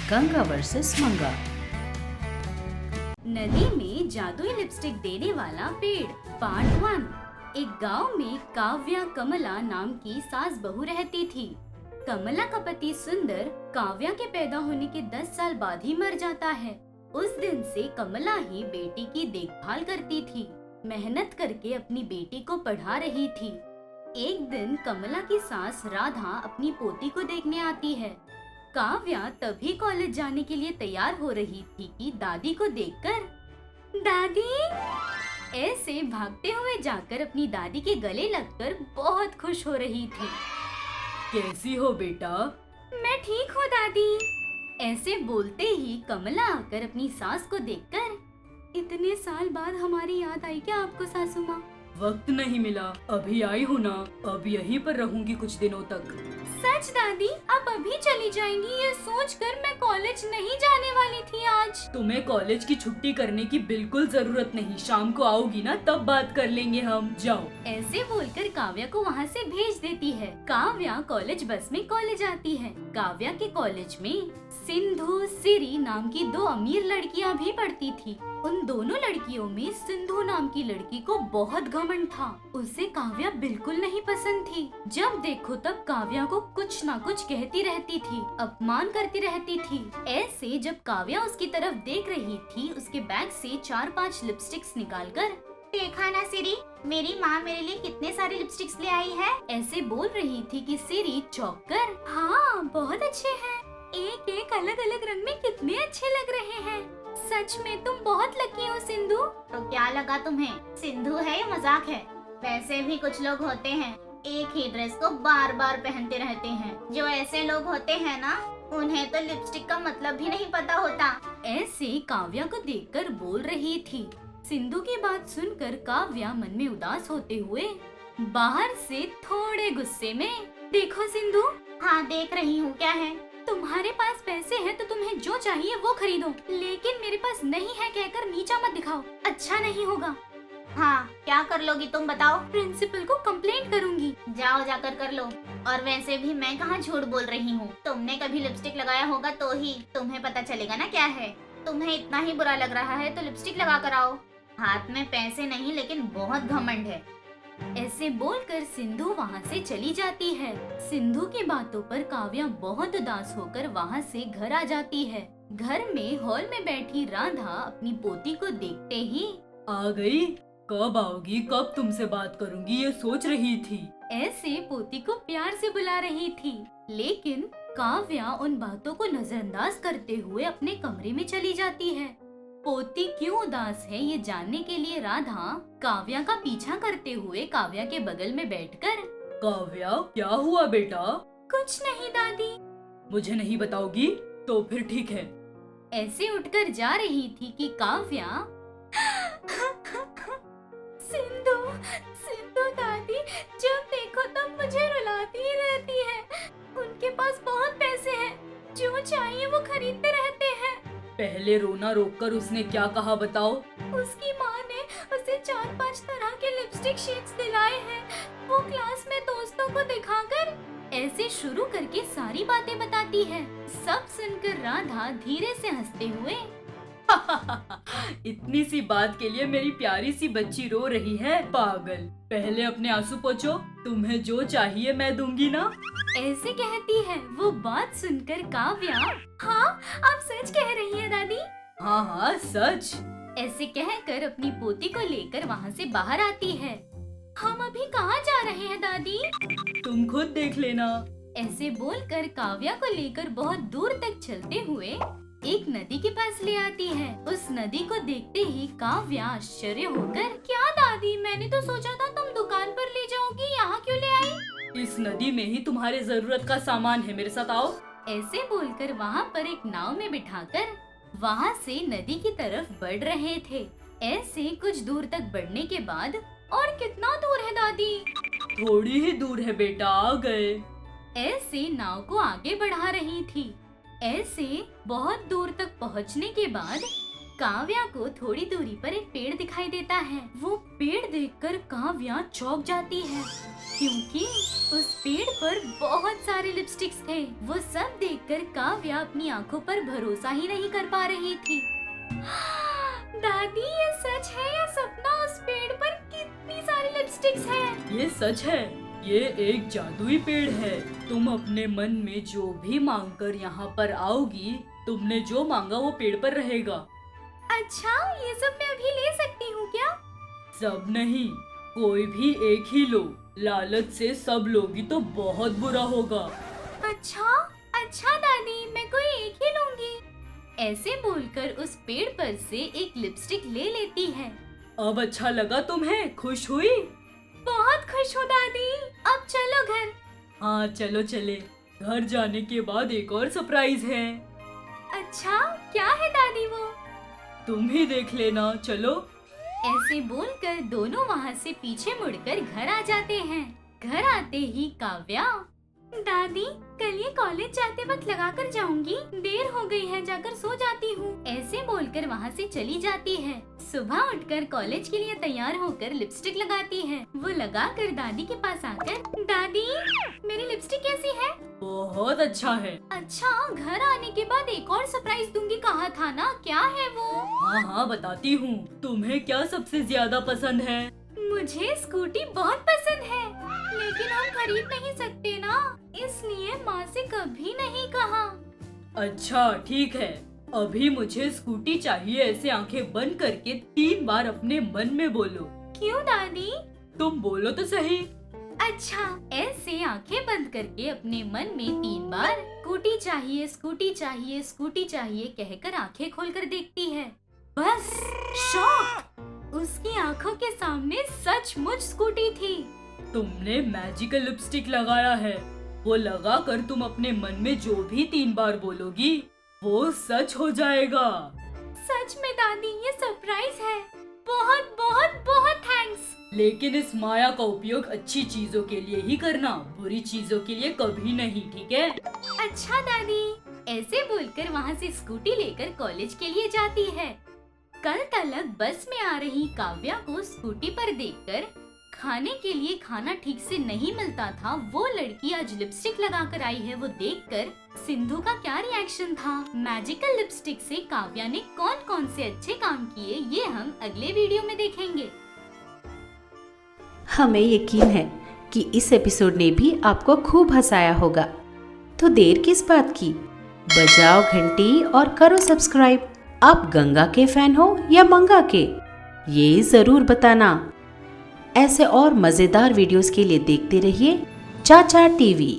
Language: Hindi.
गंगा वर्सेस मंगा। नदी में जादुई लिपस्टिक देने वाला पेड़ पार्ट 1। एक गांव में काव्या कमला नाम की सास बहू रहती थी। कमला का पति सुंदर काव्या के पैदा होने के 10 साल बाद ही मर जाता है। उस दिन से कमला ही बेटी की देखभाल करती थी, मेहनत करके अपनी बेटी को पढ़ा रही थी। एक दिन कमला की सास राधा अपनी पोती को देखने आती है। काव्या तभी कॉलेज जाने के लिए तैयार हो रही थी कि दादी को देखकर दादी ऐसे भागते हुए जाकर अपनी दादी के गले लगकर बहुत खुश हो रही थी। कैसी हो बेटा? मैं ठीक हूँ दादी। ऐसे बोलते ही कमला आकर अपनी सास को देखकर इतने साल बाद हमारी याद आई क्या आपको सासू माँ? वक्त नहीं मिला, अभी आई हूँ ना, अब यहीं पर रहूंगी कुछ दिनों तक। सच दादी, आप अभी चली जाएंगी? ये सोचकर मैं कॉलेज नहीं जाने वाली थी आज। तुम्हें कॉलेज की छुट्टी करने की बिल्कुल जरूरत नहीं, शाम को आओगी ना तब बात कर लेंगे हम। जाओ। ऐसे बोलकर काव्या को वहाँ से भेज देती है। काव्या कॉलेज बस में कॉलेज आती है। काव्या के कॉलेज में सिंधु सिरी नाम की 2 अमीर लड़कियाँ भी पढ़ती थी। उन दोनों लड़कियों में सिंधु नाम की लड़की को बहुत घमंड था। उसे काव्या बिल्कुल नहीं पसंद थी। जब देखो तब काव्या को कुछ ना कुछ कहती रहती थी, अपमान करती रहती थी। ऐसे जब काव्या उसकी तरफ देख रही थी, उसके बैग से 4-5 लिपस्टिक्स निकालकर, देखा ना सिरी, मेरी माँ मेरे लिए कितने सारे लिपस्टिक्स ले आई है। ऐसे बोल रही थी कि सिरी चौंक कर, हाँ बहुत अच्छे हैं, एक एक अलग अलग रंग में कितने अच्छे लग रहे हैं। सच में तुम बहुत लकी हो सिंधु। तो क्या लगा तुम्हें? सिंधु है या मजाक है? वैसे भी कुछ लोग होते हैं एक ही ड्रेस को बार बार पहनते रहते हैं। जो ऐसे लोग होते हैं ना, उन्हें तो लिपस्टिक का मतलब भी नहीं पता होता। ऐसे काव्या को देखकर बोल रही थी। सिंधु की बात सुनकर काव्या मन में उदास होते हुए बाहर से थोड़े गुस्से में, देखो सिंधु। हाँ देख रही हूँ, क्या है? तुम्हारे पास पैसे हैं तो तुम्हें जो चाहिए वो खरीदो, लेकिन मेरे पास नहीं है कहकर नीचा मत दिखाओ, अच्छा नहीं होगा। हाँ क्या कर लोगी तुम बताओ? प्रिंसिपल को कंप्लेंट करूंगी। जाओ जाकर कर लो। और वैसे भी मैं कहाँ झूठ बोल रही हूँ, तुमने कभी लिपस्टिक लगाया होगा तो ही तुम्हें पता चलेगा ना क्या है। तुम्हें इतना ही बुरा लग रहा है तो लिपस्टिक लगा कर आओ। हाथ में पैसे नहीं लेकिन बहुत घमंड है। ऐसे बोलकर सिंधु वहाँ से चली जाती है। सिंधु की बातों पर काव्या बहुत उदास होकर वहाँ से घर आ जाती है। घर में हॉल में बैठी राधा अपनी पोती को देखते ही, आ गई? कब आओगी, कब तुमसे बात करूंगी ये सोच रही थी। ऐसे पोती को प्यार से बुला रही थी, लेकिन काव्या उन बातों को नजरअंदाज करते हुए अपने कमरे में चली जाती है। पोती क्यों उदास है ये जानने के लिए राधा काव्या का पीछा करते हुए काव्या के बगल में बैठकर, काव्या क्या हुआ बेटा? कुछ नहीं दादी। मुझे नहीं बताओगी? तो फिर ठीक है। ऐसे उठकर जा रही थी कि काव्या सिंधु सिंधु दादी जब देखो तब मुझे रुलाती ही रहती है। उनके पास बहुत पैसे हैं, जो चाहिए वो खरीदते रहते हैं। पहले रोना रोककर उसने क्या कहा बताओ? उसकी माँ ने उसे 4-5 तरह के लिपस्टिक शेड्स दिलाए हैं, वो क्लास में दोस्तों को दिखाकर ऐसे शुरू करके सारी बातें बताती है। सब सुनकर राधा धीरे से हंसते हुए, इतनी सी बात के लिए मेरी प्यारी सी बच्ची रो रही है, पागल। पहले अपने आंसू पोंछो, तुम्हें जो चाहिए मैं दूंगी ना। ऐसे कहती है। वो बात सुनकर काव्या, हाँ आप सच कह रही है दादी? हाँ हाँ सच। ऐसे कहकर अपनी पोती को लेकर वहाँ से बाहर आती है। हम अभी कहाँ जा रहे हैं दादी? तुम खुद देख लेना। ऐसे बोलकर काव्या को लेकर बहुत दूर तक चलते हुए एक नदी के पास ले आती है। उस नदी को देखते ही काव्या आश्चर्य होकर, क्या दादी, मैंने तो सोचा था तुम दुकान पर ले जाओगी, यहाँ क्यों ले आई? इस नदी में ही तुम्हारे जरूरत का सामान है, मेरे साथ आओ। ऐसे बोलकर वहाँ पर एक नाव में बिठाकर वहाँ से नदी की तरफ बढ़ रहे थे। ऐसे कुछ दूर तक बढ़ने के बाद, और कितना दूर है दादी? थोड़ी ही दूर है बेटा, आ गए। ऐसे नाव को आगे बढ़ा रही थी। ऐसे बहुत दूर तक पहुँचने के बाद काव्या को थोड़ी दूरी पर एक पेड़ दिखाई देता है। वो पेड़ देखकर काव्या चौंक जाती है। क्योंकि उस पेड़ पर बहुत सारे लिपस्टिक्स थे। वो सब देखकर काव्या अपनी आंखों पर भरोसा ही नहीं कर पा रही थी। दादी, ये सच है या सपना? उस पेड़ पर कितनी सारी लिपस्टिक्स हैं। ये सच है। ये एक जादुई पेड़ है। तुम अपने मन में जो भी मांग कर यहाँ पर आओगी, तुमने जो मांगा वो पेड़ पर रहेगा। अच्छा, ये सब मैं अभी ले सकती हूँ क्या? सब नहीं, कोई भी एक ही लो। लालच से सब लोगी तो बहुत बुरा होगा। अच्छा अच्छा दादी, मैं कोई एक ही लूंगी। ऐसे बोलकर उस पेड़ पर से एक लिपस्टिक ले लेती है। अब अच्छा लगा तुम्हें? खुश हुई? बहुत खुश हूँ दादी। अब चलो घर। हाँ चलो चले। घर जाने के बाद एक और सरप्राइज है। अच्छा, क्या है दादी वो? तुम ही देख लेना, चलो। ऐसे बोलकर दोनों वहाँ से पीछे मुड़कर घर आ जाते हैं। घर आते ही काव्या, दादी कल ये कॉलेज जाते वक्त लगा कर जाऊंगी, देर हो गई है, जाकर सो जाती हूँ। ऐसे बोलकर वहाँ से चली जाती है। सुबह उठकर कॉलेज के लिए तैयार होकर लिपस्टिक लगाती है। वो लगाकर दादी के पास आकर, दादी मेरी लिपस्टिक कैसी है? बहुत अच्छा है। अच्छा, घर आने के बाद एक और सरप्राइज दूंगी कहा था ना, क्या है वो? हाँ हाँ बताती हूँ। तुम्हें क्या सबसे ज्यादा पसंद है? मुझे स्कूटी बहुत पसंद है, लेकिन हम खरीद नहीं सकते ना, इसलिए माँ से कभी नहीं कहा। अच्छा ठीक है, अभी मुझे स्कूटी चाहिए। ऐसे आंखें बंद करके 3 बार अपने मन में बोलो। क्यों दादी? तुम बोलो तो सही। अच्छा, ऐसे आंखें बंद करके अपने मन में 3 बार स्कूटी चाहिए, स्कूटी चाहिए, स्कूटी चाहिए कहकर आंखें खोलकर देखती है। बस शॉक! उसकी आंखों के सामने सचमुच स्कूटी थी। तुमने मैजिकल लिपस्टिक लगाया है। वो लगा कर तुम अपने मन में जो भी 3 बार बोलोगी वो सच हो जाएगा। सच में दादी, ये सरप्राइज है। बहुत बहुत बहुत थैंक्स। लेकिन इस माया का उपयोग अच्छी चीजों के लिए ही करना, बुरी चीजों के लिए कभी नहीं, ठीक है? अच्छा दादी। ऐसे बोलकर वहाँ से स्कूटी लेकर कॉलेज के लिए जाती है। कल तलक बस में आ रही काव्या को स्कूटी पर देखकर खाने के लिए खाना ठीक से नहीं मिलता था, वो लड़की आज लिपस्टिक लगाकर आई है। वो देखकर सिंधु का क्या रिएक्शन था? मैजिकल लिपस्टिक से काव्या ने कौन कौन से अच्छे काम किए, ये हम अगले वीडियो में देखेंगे। हमें यकीन है कि इस एपिसोड ने भी आपको खूब हंसाया होगा। तो देर किस बात की, बजाओ घंटी और करो सब्सक्राइब। आप गंगा के फैन हो या मंगा के, ये जरूर बताना। ऐसे और मजेदार वीडियोस के लिए देखते रहिए चाचा टीवी।